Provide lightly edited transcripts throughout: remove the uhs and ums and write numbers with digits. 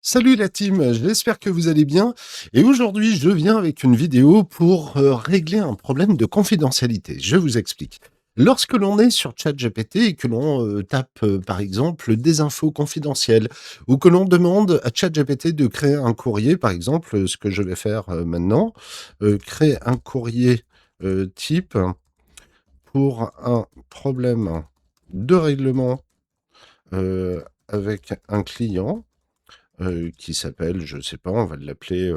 Salut la team, j'espère que vous allez bien. Et aujourd'hui, je viens avec une vidéo pour régler un problème de confidentialité. Je vous explique. Lorsque l'on est sur ChatGPT et que l'on tape par exemple des infos confidentielles ou que l'on demande à ChatGPT de créer un courrier, par exemple, ce que je vais faire maintenant, créer un courrier type pour un problème de règlement avec un client qui s'appelle, je sais pas, on va l'appeler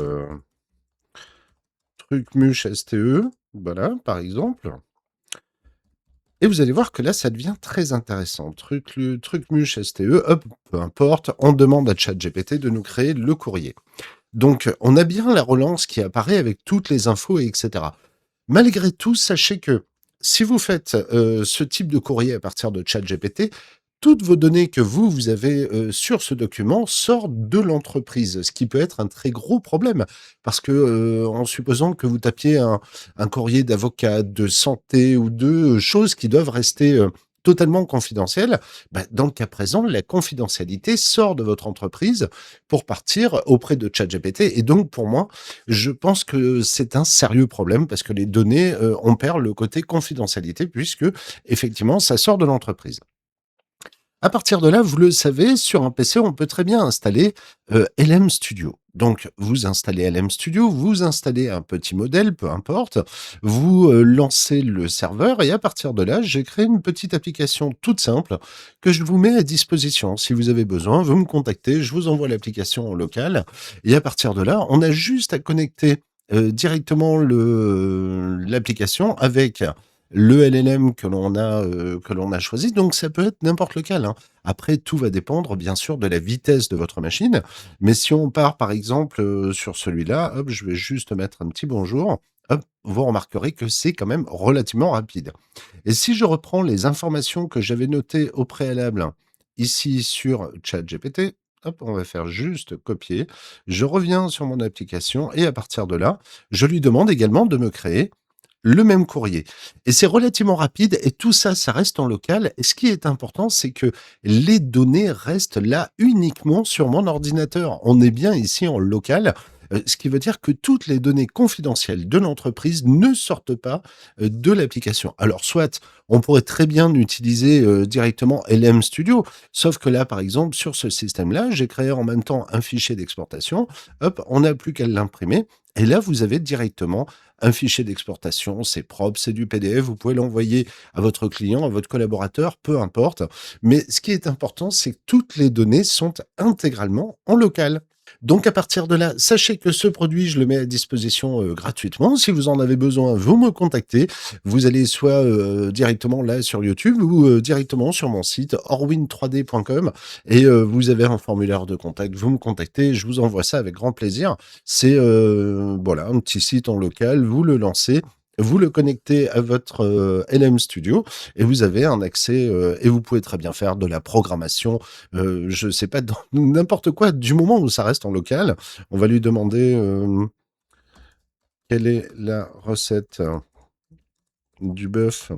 Trucmuche STE, voilà, par exemple. Et vous allez voir que là, ça devient très intéressant. Le Trucmuche STE, hop, peu importe, on demande à ChatGPT de nous créer le courrier. Donc, on a bien la relance qui apparaît avec toutes les infos, et etc. Malgré tout, sachez que si vous faites ce type de courrier à partir de ChatGPT, toutes vos données que vous avez sur ce document sortent de l'entreprise, ce qui peut être un très gros problème. Parce que, en supposant que vous tapiez un courrier d'avocat, de santé ou de choses qui doivent rester totalement confidentielles, bah, dans le cas présent, la confidentialité sort de votre entreprise pour partir auprès de ChatGPT. Et donc, pour moi, je pense que c'est un sérieux problème parce que les données, on perd le côté confidentialité puisque, effectivement, ça sort de l'entreprise. À partir de là, vous le savez, sur un PC, on peut très bien installer LM Studio. Donc, vous installez LM Studio, vous installez un petit modèle, peu importe, vous lancez le serveur et à partir de là, j'ai créé une petite application toute simple que je vous mets à disposition. Si vous avez besoin, vous me contactez, je vous envoie l'application en local et à partir de là, on a juste à connecter directement l'application avec le LLM que l'on a choisi, donc ça peut être n'importe lequel, hein. Après, tout va dépendre, bien sûr, de la vitesse de votre machine, mais si on part, par exemple, sur celui-là, hop, je vais juste mettre un petit bonjour, hop, vous remarquerez que c'est quand même relativement rapide. Et si je reprends les informations que j'avais notées au préalable, ici sur ChatGPT, hop, on va faire juste copier, je reviens sur mon application et à partir de là, je lui demande également de me créer le même courrier. Et c'est relativement rapide et tout ça, ça reste en local. Et ce qui est important, c'est que les données restent là uniquement sur mon ordinateur. On est bien ici en local, ce qui veut dire que toutes les données confidentielles de l'entreprise ne sortent pas de l'application. Alors, soit on pourrait très bien utiliser directement LM Studio, sauf que là, par exemple, sur ce système-là, j'ai créé en même temps un fichier d'exportation. Hop, on n'a plus qu'à l'imprimer. Et là, vous avez directement un fichier d'exportation, c'est propre, c'est du PDF, vous pouvez l'envoyer à votre client, à votre collaborateur, peu importe. Mais ce qui est important, c'est que toutes les données sont intégralement en local. Donc à partir de là, sachez que ce produit, je le mets à disposition gratuitement. Si vous en avez besoin, vous me contactez. Vous allez soit directement là sur YouTube ou directement sur mon site orwin3d.com et vous avez un formulaire de contact. Vous me contactez, je vous envoie ça avec grand plaisir. C'est voilà un petit site en local, vous le lancez, vous le connectez à votre LM Studio et vous avez un accès et vous pouvez très bien faire de la programmation, je sais pas, dans n'importe quoi, du moment où ça reste en local. On va lui demander quelle est la recette du bœuf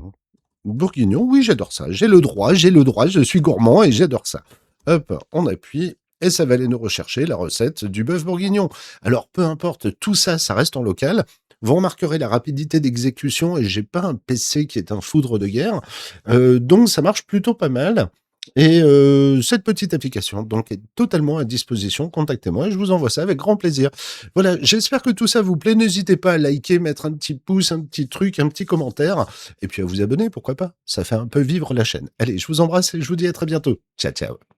bourguignon. Oui, j'adore ça. J'ai le droit, je suis gourmand et j'adore ça. Hop, on appuie et ça va aller nous rechercher la recette du bœuf bourguignon. Alors, peu importe, tout ça, ça reste en local. Vous remarquerez la rapidité d'exécution et j'ai pas un PC qui est un foudre de guerre. Donc, ça marche plutôt pas mal. Et cette petite application donc est totalement à disposition. Contactez-moi et je vous envoie ça avec grand plaisir. Voilà, j'espère que tout ça vous plaît. N'hésitez pas à liker, mettre un petit pouce, un petit truc, un petit commentaire et puis à vous abonner, pourquoi pas? Ça fait un peu vivre la chaîne. Allez, je vous embrasse et je vous dis à très bientôt. Ciao, ciao.